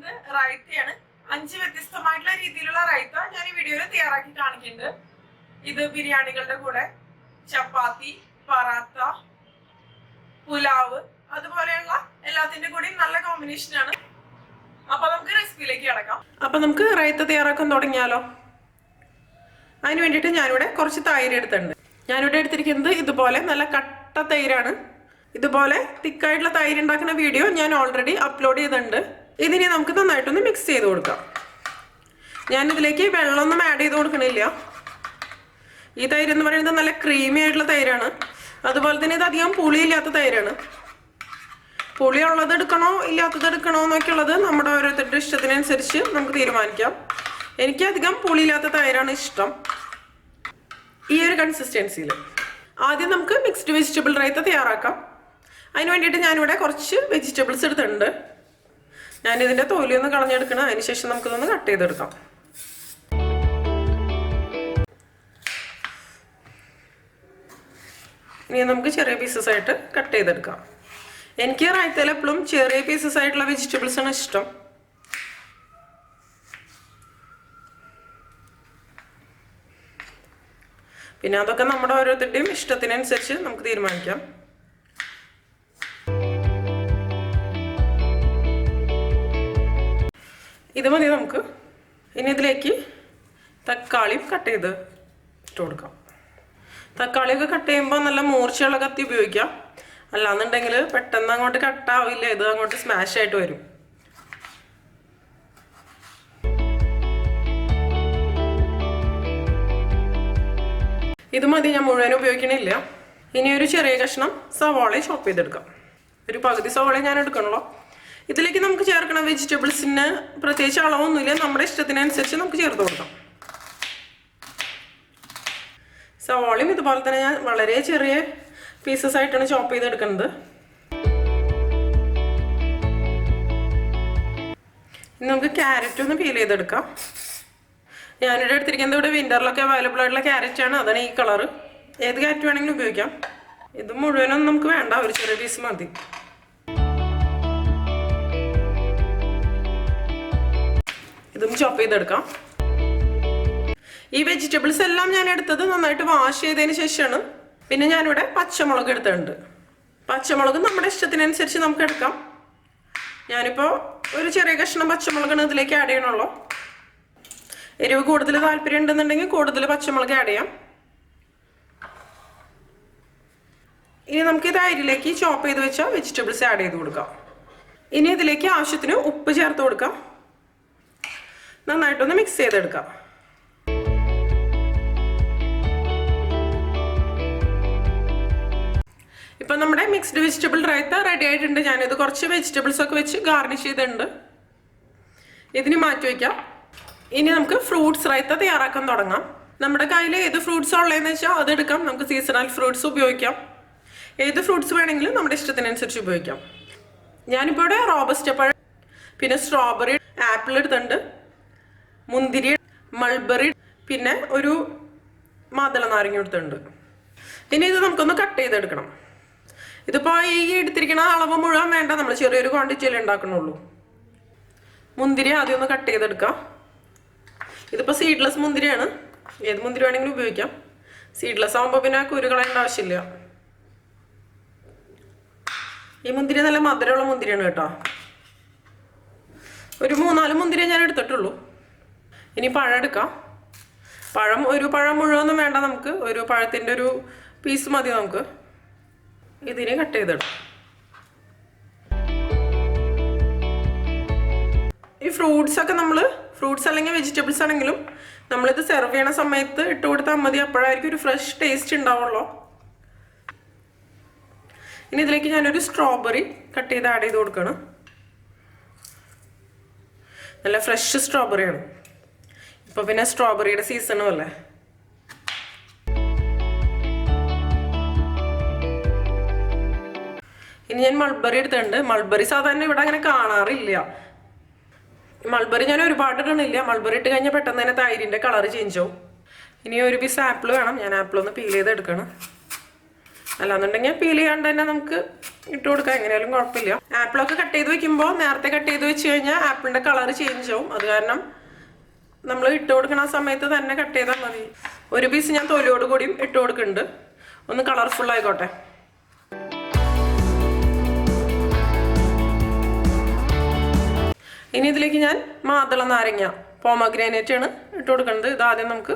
കാണിക്കുന്നത് റൈത്തയാണ്. 5 വ്യത്യസ്തമായിട്ടുള്ള രീതിയിലുള്ള റൈത്ത ഞാൻ ഈ വീഡിയോയിൽ തയ്യാറാക്കി കാണിക്കുന്നുണ്ട്. ഇത് ബിരിയാണികളുടെ കൂടെ, ചപ്പാത്തി, പറാത്ത, പുലാവ് അതുപോലെയുള്ള എല്ലാത്തിന്റെ കൂടി നല്ല കോമ്പിനേഷനാണ്. അപ്പൊ നമുക്ക് റെസിപ്പിയിലേക്ക് കിടക്കാം. അപ്പൊ നമുക്ക് റൈത്ത തയ്യാറാക്കാൻ തുടങ്ങിയാലോ? അതിന് വേണ്ടിയിട്ട് ഞാനിവിടെ കുറച്ച് തൈര് എടുത്തിട്ടുണ്ട്. ഞാനിവിടെ എടുത്തിരിക്കുന്നത് ഇതുപോലെ നല്ല കട്ട തൈരാണ്. ഇതുപോലെ തിക്കായിട്ടുള്ള തൈര് ഉണ്ടാക്കുന്ന വീഡിയോ ഞാൻ ഓൾറെഡി അപ്ലോഡ് ചെയ്തിട്ടുണ്ട്. ഇതിനെ നമുക്ക് നന്നായിട്ടൊന്ന് മിക്സ് ചെയ്ത് കൊടുക്കാം. ഞാനിതിലേക്ക് വെള്ളമൊന്നും ആഡ് ചെയ്ത് കൊടുക്കണില്ല. ഈ തൈര് എന്ന് പറയുന്നത് നല്ല ക്രീമി ആയിട്ടുള്ള തൈരാണ്. അതുപോലെ തന്നെ ഇത് അധികം പുളിയില്ലാത്ത തൈരാണ്. പുളി ഉള്ളത് എടുക്കണോ ഇല്ലാത്തത് എടുക്കണോ എന്നൊക്കെയുള്ളത് നമ്മുടെ ഓരോരുത്തരുടെ ഇഷ്ടത്തിനനുസരിച്ച് നമുക്ക് തീരുമാനിക്കാം. എനിക്ക് അധികം പുളിയില്ലാത്ത തൈരാണ് ഇഷ്ടം. ഈ ഒരു കൺസിസ്റ്റൻസിയിൽ ആദ്യം നമുക്ക് മിക്സ്ഡ് വെജിറ്റബിൾ റൈത്ത തയ്യാറാക്കാം. അതിന് വേണ്ടിയിട്ട് ഞാനിവിടെ കുറച്ച് വെജിറ്റബിൾസ് എടുത്തിട്ടുണ്ട്. ഞാനിതിൻ്റെ തൊലിയൊന്ന് കളഞ്ഞെടുക്കണം. അതിനുശേഷം നമുക്കിതൊന്ന് കട്ട് ചെയ്തെടുക്കാം. ഇനി നമുക്ക് ചെറിയ പീസസ് ആയിട്ട് കട്ട് ചെയ്തെടുക്കാം. എനിക്ക് റൈത്തയിൽ എപ്പോഴും ചെറിയ പീസസ് ആയിട്ടുള്ള വെജിറ്റബിൾസ് ആണ് ഇഷ്ടം. പിന്നെ അതൊക്കെ നമ്മുടെ ഓരോരുത്തരുടെയും ഇഷ്ടത്തിനനുസരിച്ച് നമുക്ക് തീരുമാനിക്കാം. ഇത് മതി നമുക്ക്. ഇനി ഇതിലേക്ക് തക്കാളി കട്ട് ചെയ്ത് ഇട്ട് കൊടുക്കാം. തക്കാളിയൊക്കെ കട്ട് ചെയ്യുമ്പോൾ നല്ല മൂർച്ചയുള്ള കത്തി ഉപയോഗിക്കാം. അല്ലാന്നുണ്ടെങ്കിൽ പെട്ടെന്ന് അങ്ങോട്ട് കട്ടാവില്ല, ഇത് അങ്ങോട്ട് സ്മാഷ് ആയിട്ട് വരും. ഇത് മതി, ഞാൻ മുഴുവനും ഉപയോഗിക്കണില്ല. ഇനി ഒരു ചെറിയ കഷ്ണം സവാള ചോപ്പ് ചെയ്തെടുക്കാം. ഒരു പകുതി സവാള ഞാൻ എടുക്കണല്ലോ. ഇതിലേക്ക് നമുക്ക് ചേർക്കണം വെജിറ്റബിൾസിന് പ്രത്യേകിച്ച് അളവൊന്നുമില്ല, നമ്മുടെ ഇഷ്ടത്തിനനുസരിച്ച് നമുക്ക് ചേർത്ത് കൊടുക്കാം. സവാളയും ഇതുപോലെ തന്നെ ഞാൻ വളരെ ചെറിയ പീസസ് ആയിട്ടാണ് ചോപ്പ് ചെയ്തെടുക്കുന്നത്. ഇനി നമുക്ക് ക്യാരറ്റ് ഒന്ന് പീൽ ചെയ്തെടുക്കാം. ഞാനിവിടെ എടുത്തിരിക്കുന്നത് ഇവിടെ വിൻ്ററിലൊക്കെ അവൈലബിൾ ആയിട്ടുള്ള ക്യാരറ്റാണ്. അതാണ് ഈ കളറ്. ഏത് ക്യാരറ്റ് വേണമെങ്കിലും ഉപയോഗിക്കാം. ഇത് മുഴുവനൊന്നും നമുക്ക് വേണ്ട, ഒരു ചെറിയ പീസ് മതി. ഇതും ചോപ്പ് ചെയ്തെടുക്കാം. ഈ വെജിറ്റബിൾസ് എല്ലാം ഞാൻ എടുത്തത് നന്നായിട്ട് വാഷ് ചെയ്തതിന് ശേഷമാണ്. പിന്നെ ഞാനിവിടെ പച്ചമുളക് എടുത്തിട്ടുണ്ട്. പച്ചമുളക് നമ്മുടെ ഇഷ്ടത്തിനനുസരിച്ച് നമുക്ക് എടുക്കാം. ഞാനിപ്പോൾ ഒരു ചെറിയ കഷ്ണം പച്ചമുളകാണ് ഇതിലേക്ക് ആഡ് ചെയ്യണുള്ളൂ. എരിവ് കൂടുതൽ താല്പര്യം ഉണ്ടെന്നുണ്ടെങ്കിൽ കൂടുതൽ പച്ചമുളക് ആഡ് ചെയ്യാം. ഇനി നമുക്ക് ഇത് അരിയിലേക്ക് ചോപ്പ് ചെയ്ത് വെച്ച വെജിറ്റബിൾസ് ആഡ് ചെയ്ത് കൊടുക്കാം. ഇനി ഇതിലേക്ക് ആവശ്യത്തിന് ഉപ്പ് ചേർത്ത് കൊടുക്കാം. നന്നായിട്ടൊന്ന് മിക്സ് ചെയ്തെടുക്കാം. ഇപ്പം നമ്മുടെ മിക്സ്ഡ് വെജിറ്റബിൾ റൈത്ത റെഡി ആയിട്ടുണ്ട്. ഞാനിത് കുറച്ച് വെജിറ്റബിൾസ് ഒക്കെ വെച്ച് ഗാർണിഷ് ചെയ്തിട്ടുണ്ട്. ഇതിന് മാറ്റി വയ്ക്കാം. ഇനി നമുക്ക് ഫ്രൂട്ട്സ് റൈത്ത തയ്യാറാക്കാൻ തുടങ്ങാം. നമ്മുടെ കയ്യിൽ ഏത് ഫ്രൂട്ട്സ് ഉള്ളതെന്ന് വെച്ചാൽ അതെടുക്കാം. നമുക്ക് സീസണൽ ഫ്രൂട്ട്സ് ഉപയോഗിക്കാം. ഏത് ഫ്രൂട്ട്സ് വേണമെങ്കിലും നമ്മുടെ ഇഷ്ടത്തിനനുസരിച്ച് ഉപയോഗിക്കാം. ഞാനിപ്പോൾ ഇവിടെ റോബസ്റ്റ പഴം, പിന്നെ സ്ട്രോബെറി, ആപ്പിൾ എടുത്തിട്ടുണ്ട്, മുന്തിരി, മൾബറി, പിന്നെ ഒരു മാതള നാരങ്ങ എടുത്തിട്ടുണ്ട്. ഇനി ഇത് നമുക്കൊന്ന് കട്ട് ചെയ്തെടുക്കണം. ഇതിപ്പോൾ ഈ എടുത്തിരിക്കുന്ന അളവ് മുഴുവൻ വേണ്ട, നമ്മൾ ചെറിയൊരു ക്വാണ്ടിറ്റിയിൽ ഉണ്ടാക്കണുള്ളൂ. മുന്തിരി ആദ്യം ഒന്ന് കട്ട് ചെയ്തെടുക്കാം. ഇതിപ്പോൾ സീഡ്ലെസ് മുന്തിരിയാണ്. ഏത് മുന്തിരി വേണമെങ്കിലും ഉപയോഗിക്കാം. സീഡ്ലെസ് ആകുമ്പോൾ പിന്നെ കുരു കളയേണ്ട ആവശ്യമില്ല. ഈ മുന്തിരി നല്ല മധുരമുള്ള മുന്തിരിയാണ് കേട്ടോ. ഒരു 3-4 മുന്തിരിയെ ഞാൻ എടുത്തിട്ടുള്ളൂ. ഇനി പഴം എടുക്കാം. ഒരു പഴം മുഴുവനൊന്നും വേണ്ട, നമുക്ക് ഒരു പഴത്തിൻ്റെ ഒരു പീസ് മതി. നമുക്ക് ഇതിനെ കട്ട് ചെയ്തിടാം. ഈ ഫ്രൂട്ട്സ് ഒക്കെ ഫ്രൂട്ട്സ് അല്ലെങ്കിൽ വെജിറ്റബിൾസ് ആണെങ്കിലും നമ്മളിത് സെർവ് ചെയ്യണ സമയത്ത് ഇട്ട് കൊടുത്താൽ മതി. അപ്പോഴായിരിക്കും ഒരു ഫ്രഷ് ടേസ്റ്റ് ഉണ്ടാവുള്ളൂ. ഇനി ഇതിലേക്ക് ഞാനൊരു സ്ട്രോബെറി കട്ട് ചെയ്ത് ആഡ് ചെയ്ത് കൊടുക്കണം. നല്ല ഫ്രഷ് സ്ട്രോബെറിയാണ്. ഇപ്പോൾ പിന്നെ സ്ട്രോബെറിയുടെ സീസണും അല്ലേ. ഇനി ഞാൻ മൾബറി എടുത്തിട്ടുണ്ട്. മൾബറി സാധാരണ ഇവിടെ അങ്ങനെ കാണാറില്ല. മൾബറി ഞാൻ ഒരുപാട് ഇടണില്ല. മൾബറി ഇട്ട് കഴിഞ്ഞാൽ പെട്ടെന്ന് തന്നെ തൈരിൻ്റെ കളർ ചേഞ്ച് ആവും. ഇനി ഒരു പീസ് ആപ്പിൾ വേണം. ഞാൻ ആപ്പിൾ ഒന്ന് പീൽ ചെയ്ത് എടുക്കണം. അല്ലാന്നുണ്ടെങ്കിൽ പീൽ ചെയ്യാണ്ട് തന്നെ നമുക്ക് ഇട്ട് കൊടുക്കാം, എങ്ങനെയാലും കുഴപ്പമില്ല. ആപ്പിളൊക്കെ കട്ട് ചെയ്ത് വെക്കുമ്പോൾ നേരത്തെ കട്ട് ചെയ്ത് വെച്ച് കഴിഞ്ഞാൽ ആപ്പിളിൻ്റെ കളർ ചേഞ്ച് ആവും. അത് കാരണം നമ്മൾ ഇട്ട് കൊടുക്കണ ആ സമയത്ത് തന്നെ കട്ട് ചെയ്താൽ മതി. ഒരു പീസ് ഞാൻ തൊലിയോട് കൂടിയും ഇട്ട് കൊടുക്കുന്നുണ്ട്, ഒന്ന് കളർഫുൾ ആയിക്കോട്ടെ. ഇനി ഇതിലേക്ക് ഞാൻ മാതള നാരങ്ങ പോമഗ്രാനൈറ്റ് ആണ് ഇട്ട് കൊടുക്കുന്നത്. ഇതാദ്യം നമുക്ക്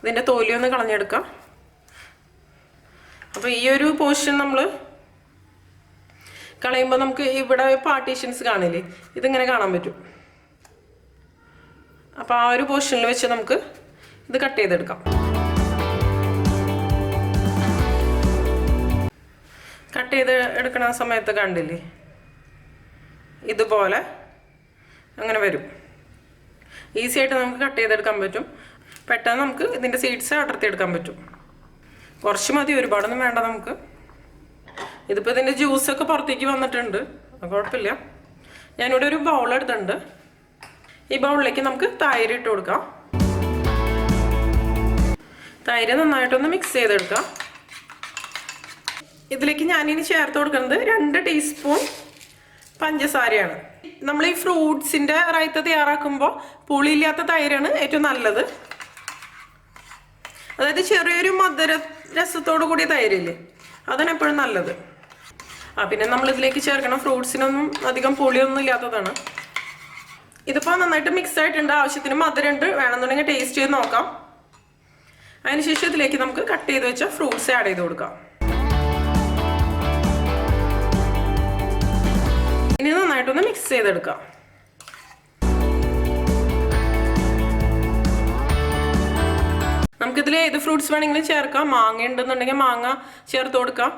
ഇതിൻ്റെ തൊലി ഒന്ന് കളഞ്ഞെടുക്കാം. അപ്പോൾ ഈ ഒരു പോർഷൻ നമ്മൾ കളയുമ്പോൾ നമുക്ക് ഇവിടെ പാർട്ടീഷൻസ് കാണില്ലേ, ഇതിങ്ങനെ കാണാൻ പറ്റും. അപ്പോൾ ആ ഒരു പോർഷനിൽ വെച്ച് നമുക്ക് ഇത് കട്ട് ചെയ്തെടുക്കാം. കട്ട് ചെയ്ത് എടുക്കണ സമയത്ത് കണ്ടില്ലേ, ഇതുപോലെ അങ്ങനെ വരും. ഈസി ആയിട്ട് നമുക്ക് കട്ട് ചെയ്തെടുക്കാൻ പറ്റും. പെട്ടെന്ന് നമുക്ക് ഇതിൻ്റെ സീഡ്സ് അടർത്തിയെടുക്കാൻ പറ്റും. കുറച്ച് മതി, ഒരുപാടൊന്നും വേണ്ട നമുക്ക്. ഇതിപ്പോൾ ഇതിൻ്റെ ജ്യൂസൊക്കെ പുറത്തേക്ക് വന്നിട്ടുണ്ട്, അത് കുഴപ്പമില്ല. ഞാനിവിടെ ഒരു ബൗൾ എടുത്തിട്ടുണ്ട്. ഈ ബൗളിലേക്ക് നമുക്ക് തൈര് ഇട്ട് കൊടുക്കാം. തൈര് നന്നായിട്ടൊന്ന് മിക്സ് ചെയ്തെടുക്കാം. ഇതിലേക്ക് ഞാനിനി ചേർത്ത് കൊടുക്കുന്നത് 2 ടീസ്പൂൺ പഞ്ചസാരയാണ്. നമ്മൾ ഈ ഫ്രൂട്ട്സിൻ്റെ റൈത്ത തയ്യാറാക്കുമ്പോൾ പുളിയില്ലാത്ത തൈരാണ് ഏറ്റവും നല്ലത്. അതായത് ചെറിയൊരു മധുര രസത്തോടു കൂടിയ തൈരില്ലേ, അതാണ് എപ്പോഴും നല്ലത്. പിന്നെ നമ്മളിതിലേക്ക് ചേർക്കണം ഫ്രൂട്ട്സിനൊന്നും അധികം പുളിയൊന്നും ഇല്ലാത്തതാണ്. ഇതിപ്പോൾ നന്നായിട്ട് മിക്സ് ആയിട്ടുണ്ട്, ആവശ്യത്തിന് മധുരമുണ്ട്. വേണമെന്നുണ്ടെങ്കിൽ ടേസ്റ്റ് ചെയ്ത് നോക്കാം. അതിനുശേഷം ഇതിലേക്ക് നമുക്ക് കട്ട് ചെയ്ത് വെച്ച ഫ്രൂട്ട്സ് ആഡ് ചെയ്ത് കൊടുക്കാം. ഇനി നന്നായിട്ടൊന്ന് മിക്സ് ചെയ്തെടുക്കാം. നമുക്കിതിൽ ഏത് ഫ്രൂട്ട്സ് വേണമെങ്കിലും ചേർക്കാം. മാങ്ങ ഉണ്ടെന്നുണ്ടെങ്കിൽ മാങ്ങ ചേർത്ത് കൊടുക്കാം.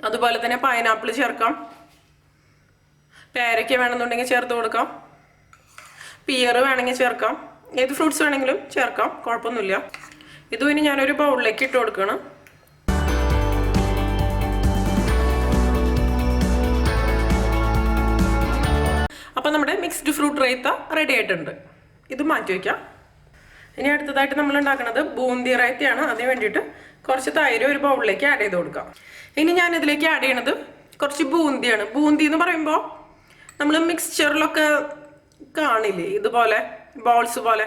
അതുപോലെ തന്നെ പൈനാപ്പിൾ ചേർക്കാം. പേരയ്ക്ക വേണമെന്നുണ്ടെങ്കിൽ ചേർത്ത് കൊടുക്കാം. പിയർ വേണമെങ്കിൽ ചേർക്കാം. ഏത് ഫ്രൂട്ട്സ് വേണമെങ്കിലും ചേർക്കാം, കുഴപ്പമൊന്നുമില്ല. ഇതും ഇനി ഞാനൊരു ബൗളിലേക്ക് ഇട്ട് കൊടുക്കണം. അപ്പോൾ നമ്മുടെ മിക്സ്ഡ് ഫ്രൂട്ട് റൈത്ത റെഡി ആയിട്ടുണ്ട്. ഇത് മാറ്റി വയ്ക്കാം. ഇനി അടുത്തതായിട്ട് നമ്മൾ ഉണ്ടാക്കുന്നത് ബൂന്തി റൈത്തയാണ്. അതിന് വേണ്ടിയിട്ട് കുറച്ച് തൈര് ഒരു ബൗളിലേക്ക് ആഡ് ചെയ്ത് കൊടുക്കാം. ഇനി ഞാൻ ഇതിലേക്ക് ആഡ് ചെയ്യണത് കുറച്ച് ബൂന്തിയാണ്. ബൂന്തി എന്ന് പറയുമ്പോൾ നമ്മൾ മിക്സ്ചറിലൊക്കെ കാണില്ലേ, ഇതുപോലെ ബോൾസ് പോലെ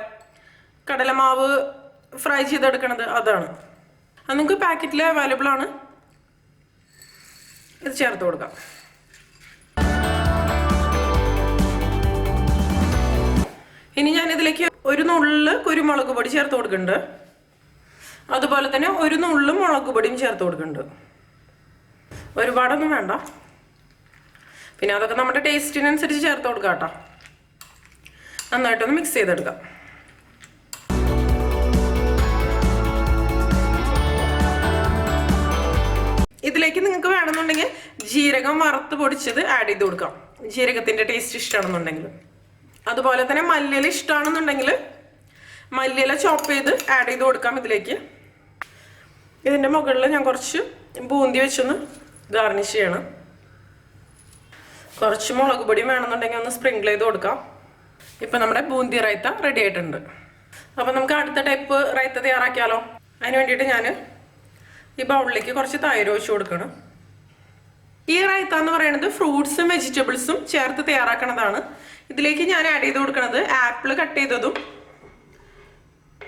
കടലമാവ് ഫ്രൈ ചെയ്തെടുക്കണത്, അതാണ്. അത് നിങ്ങൾക്ക് പാക്കറ്റിൽ അവൈലബിൾ ആണ്. ഇത് ചേർത്ത് കൊടുക്കാം. ഇനി ഞാൻ ഇതിലേക്ക് ഒരു നുള്ള് കുരുമുളക് പൊടി ചേർത്ത് കൊടുക്കുന്നുണ്ട്. അതുപോലെ തന്നെ ഒരു നുള്ള് മുളക് പൊടിയും ചേർത്ത് കൊടുക്കുന്നുണ്ട്. ഒരുപാടൊന്നും വേണ്ട. പിന്നെ അതൊക്കെ നമ്മുടെ ടേസ്റ്റിനനുസരിച്ച് ചേർത്ത് കൊടുക്കാം കേട്ടോ. നന്നായിട്ടൊന്ന് മിക്സ് ചെയ്തെടുക്കാം. ഇതിലേക്ക് നിങ്ങൾക്ക് വേണമെന്നുണ്ടെങ്കിൽ ജീരകം വറുത്ത് പൊടിച്ചത് ആഡ് ചെയ്ത് കൊടുക്കാം, ജീരകത്തിൻ്റെ ടേസ്റ്റ് ഇഷ്ടമാണെന്നുണ്ടെങ്കിൽ. അതുപോലെ തന്നെ മല്ലിയില ഇഷ്ടമാണെന്നുണ്ടെങ്കിൽ മല്ലിയില ചോപ്പ് ചെയ്ത് ആഡ് ചെയ്ത് കൊടുക്കാം ഇതിലേക്ക്. ഇതിൻ്റെ മുകളിൽ ഞാൻ കുറച്ച് ബൂന്തി വെച്ചൊന്ന് ഗാർണിഷ് ചെയ്യണം. കുറച്ച് മുളക് പൊടി വേണമെന്നുണ്ടെങ്കിൽ ഒന്ന് സ്പ്രിങ്കിൾ ചെയ്ത് കൊടുക്കാം. ഇപ്പം നമ്മുടെ ബൂന്തി റൈത്ത റെഡി ആയിട്ടുണ്ട്. അപ്പം നമുക്ക് അടുത്ത ടൈപ്പ് റൈത്ത തയ്യാറാക്കിയാലോ? അതിന് വേണ്ടിയിട്ട് ഞാൻ ഈ ബൗളിലേക്ക് കുറച്ച് തൈര് ഒഴിച്ച് കൊടുക്കണം. ഈ റൈത്ത എന്ന് പറയുന്നത് ഫ്രൂട്ട്സും വെജിറ്റബിൾസും ചേർത്ത് തയ്യാറാക്കണതാണ്. ഇതിലേക്ക് ഞാൻ ആഡ് ചെയ്ത് കൊടുക്കുന്നത് ആപ്പിൾ കട്ട് ചെയ്തതും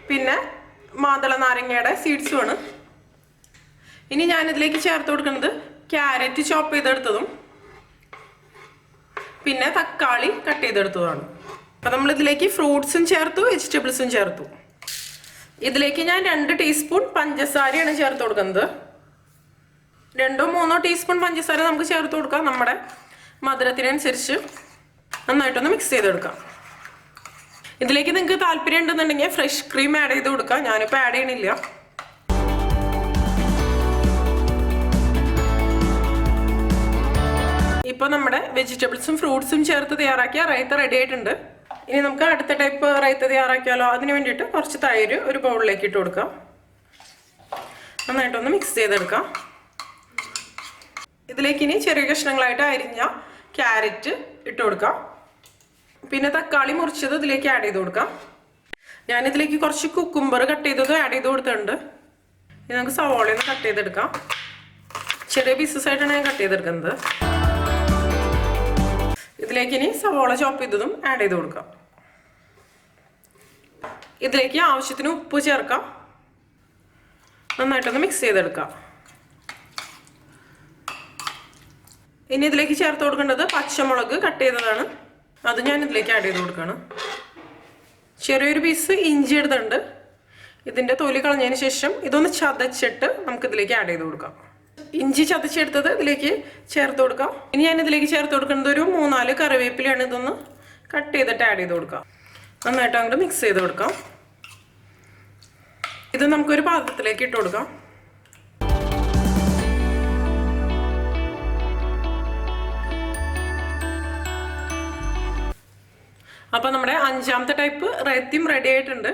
പിന്നെ മാതള നാരങ്ങയുടെ സീഡ്സുമാണ്. ഇനി ഞാനിതിലേക്ക് ചേർത്ത് കൊടുക്കുന്നത് ക്യാരറ്റ് ചോപ്പ് ചെയ്തെടുത്തതും പിന്നെ തക്കാളി കട്ട് ചെയ്തെടുത്തതുമാണ്. അപ്പം നമ്മളിതിലേക്ക് ഫ്രൂട്ട്സും ചേർത്തു, വെജിറ്റബിൾസും ചേർത്തു. ഇതിലേക്ക് ഞാൻ 2 ടീസ്പൂൺ പഞ്ചസാരയാണ് ചേർത്ത് കൊടുക്കുന്നത്. 2-3 ടീസ്പൂൺ പഞ്ചസാര നമുക്ക് ചേർത്ത് കൊടുക്കാം, നമ്മുടെ മധുരത്തിനനുസരിച്ച്. നന്നായിട്ടൊന്ന് മിക്സ് ചെയ്തെടുക്കാം. ഇതിലേക്ക് നിങ്ങൾക്ക് താല്പര്യം ഉണ്ടെന്നുണ്ടെങ്കിൽ ഫ്രഷ് ക്രീം ആഡ് ചെയ്ത് കൊടുക്കാം. ഞാനിപ്പോൾ ആഡ് ചെയ്യണില്ല. ഇപ്പോൾ നമ്മുടെ വെജിറ്റബിൾസും ഫ്രൂട്ട്സും ചേർത്ത് തയ്യാറാക്കിയ റൈത്ത റെഡി ആയിട്ടുണ്ട്. ഇനി നമുക്ക് അടുത്ത ടൈപ്പ് റൈത്ത തയ്യാറാക്കിയാലോ? അതിന് വേണ്ടിയിട്ട് കുറച്ച് തൈര് ഒരു ബൗളിലേക്ക് ഇട്ട് കൊടുക്കാം. നന്നായിട്ടൊന്ന് മിക്സ് ചെയ്തെടുക്കാം. ഇതിലേക്ക് ഇനി ചെറിയ കഷ്ണങ്ങളായിട്ട് അരിഞ്ഞ ക്യാരറ്റ് ഇട്ട് കൊടുക്കാം. പിന്നെ തക്കാളി മുറിച്ചത് ഇതിലേക്ക് ആഡ് ചെയ്ത് കൊടുക്കാം. ഞാനിതിലേക്ക് കുറച്ച് കുക്കുംബർ കട്ട് ചെയ്തത് ആഡ് ചെയ്ത് കൊടുത്തിട്ടുണ്ട്. ഇനി നമുക്ക് സവോള ഒന്ന് കട്ട് ചെയ്തെടുക്കാം. ചെറിയ പീസസ് ആയിട്ടാണ് ഞാൻ കട്ട് ചെയ്തെടുക്കുന്നത്. ഇതിലേക്ക് ഇനി സവോള ചോപ്പ് ചെയ്തതും ആഡ് ചെയ്ത് കൊടുക്കാം. ഇതിലേക്ക് ആവശ്യത്തിന് ഉപ്പ് ചേർക്കാം. നന്നായിട്ടൊന്ന് മിക്സ് ചെയ്തെടുക്കാം. ഇനി ഇതിലേക്ക് ചേർത്ത് കൊടുക്കേണ്ടത് പച്ചമുളക് കട്ട് ചെയ്തതാണ്. അത് ഞാൻ ഇതിലേക്ക് ആഡ് ചെയ്ത് കൊടുക്കുകയാണ്. ചെറിയൊരു പീസ് ഇഞ്ചി എടുത്തിട്ടുണ്ട്. ഇതിൻ്റെ തൊലി കളഞ്ഞതിന് ശേഷം ഇതൊന്ന് ചതച്ചിട്ട് നമുക്കിതിലേക്ക് ആഡ് ചെയ്ത് കൊടുക്കാം. ഇഞ്ചി ചതച്ചെടുത്തത് ഇതിലേക്ക് ചേർത്ത് കൊടുക്കാം. ഇനി ഞാൻ ഇതിലേക്ക് ചേർത്ത് കൊടുക്കുന്നത് ഒരു 3-4 കറിവേപ്പിലയാണ്. ഇതൊന്ന് കട്ട് ചെയ്തിട്ട് ആഡ് ചെയ്ത് കൊടുക്കാം. നന്നായിട്ട് അങ്ങോട്ട് മിക്സ് ചെയ്ത് കൊടുക്കാം. ഇത് നമുക്കൊരു പാത്രത്തിലേക്ക് ഇട്ട് കൊടുക്കാം. അപ്പം നമ്മുടെ 5ാമത്തെ ടൈപ്പ് റൈത്തയും റെഡി ആയിട്ടുണ്ട്.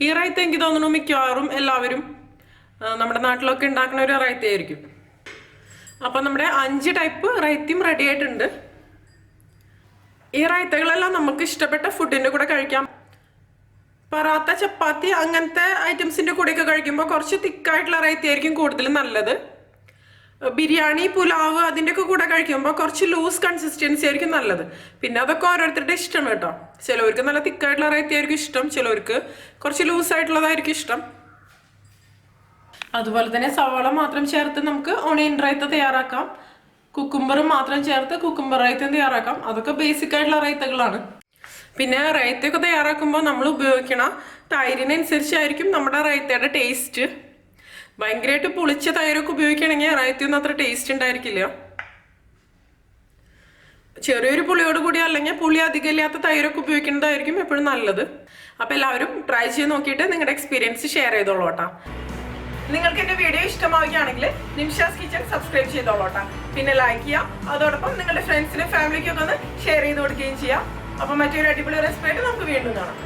ഈ റൈത്ത എനിക്ക് തോന്നുന്നു മിക്കവാറും എല്ലാവരും നമ്മുടെ നാട്ടിലൊക്കെ ഉണ്ടാക്കുന്ന ഒരു റൈത്തയായിരിക്കും. അപ്പം നമ്മുടെ 5 ടൈപ്പ് റൈത്തയും റെഡി ആയിട്ടുണ്ട്. ഈ റൈത്തകളെല്ലാം നമുക്ക് ഇഷ്ടപ്പെട്ട ഫുഡിൻ്റെ കൂടെ കഴിക്കാം. പറാത്ത, ചപ്പാത്തി അങ്ങനത്തെ ഐറ്റംസിൻ്റെ കൂടെയൊക്കെ കഴിക്കുമ്പോൾ കുറച്ച് തിക്കായിട്ടുള്ള റൈത്തയായിരിക്കും കൂടുതൽ നല്ലത്. ബിരിയാണി, പുലാവ് അതിൻ്റെയൊക്കെ കൂടെ കഴിക്കുമ്പോൾ കുറച്ച് ലൂസ് കൺസിസ്റ്റൻസി ആയിരിക്കും നല്ലത്. പിന്നെ അതൊക്കെ ഓരോരുത്തരുടെ ഇഷ്ടമാണ് കേട്ടോ. ചിലവർക്ക് നല്ല തിക്കായിട്ടുള്ള റൈത്തയായിരിക്കും ഇഷ്ടം, ചിലവർക്ക് കുറച്ച് ലൂസായിട്ടുള്ളതായിരിക്കും ഇഷ്ടം. അതുപോലെ തന്നെ സവാള മാത്രം ചേർത്ത് നമുക്ക് ഓണിയൻ റൈത്ത തയ്യാറാക്കാം. കുക്കുംബർ മാത്രം ചേർത്ത് കുക്കുംബർ റൈത്ത തയ്യാറാക്കാം. അതൊക്കെ ബേസിക് ആയിട്ടുള്ള റൈത്തകളാണ്. പിന്നെ റൈത്തയൊക്കെ തയ്യാറാക്കുമ്പോൾ നമ്മൾ ഉപയോഗിക്കണ തൈരിനനുസരിച്ചായിരിക്കും നമ്മുടെ റൈത്തയുടെ ടേസ്റ്റ്. ഭയങ്കരമായിട്ട് പുളിച്ച തൈരൊക്കെ ഉപയോഗിക്കുകയാണെങ്കിൽ റൈത്തയൊന്നും അത്ര ടേസ്റ്റ് ഉണ്ടായിരിക്കില്ല. ചെറിയൊരു പുളിയോട് കൂടി അല്ലെങ്കിൽ പുളി അധികം ഇല്ലാത്ത തൈരൊക്കെ ഉപയോഗിക്കുന്നതായിരിക്കും എപ്പോഴും നല്ലത്. അപ്പോൾ എല്ലാവരും ട്രൈ ചെയ്ത് നോക്കിയിട്ട് നിങ്ങളുടെ എക്സ്പീരിയൻസ് ഷെയർ ചെയ്തോളൂ കേട്ടോ. നിങ്ങൾക്ക് എൻ്റെ വീഡിയോ ഇഷ്ടമാവുകയാണെങ്കിൽ നിമിഷാസ് കിച്ചൺ സബ്സ്ക്രൈബ് ചെയ്തോളൂ കേട്ടോ. പിന്നെ ലൈക്ക് ചെയ്യാം. അതോടൊപ്പം നിങ്ങളുടെ ഫ്രണ്ട്സിനും ഫാമിലിക്കൊക്കെ ഒന്ന് ഷെയർ ചെയ്ത് കൊടുക്കുകയും ചെയ്യാം. അപ്പോൾ മറ്റൊരു അടിപൊളി റെസിപ്പി ആയിട്ട് നമുക്ക് വീണ്ടും കാണാം.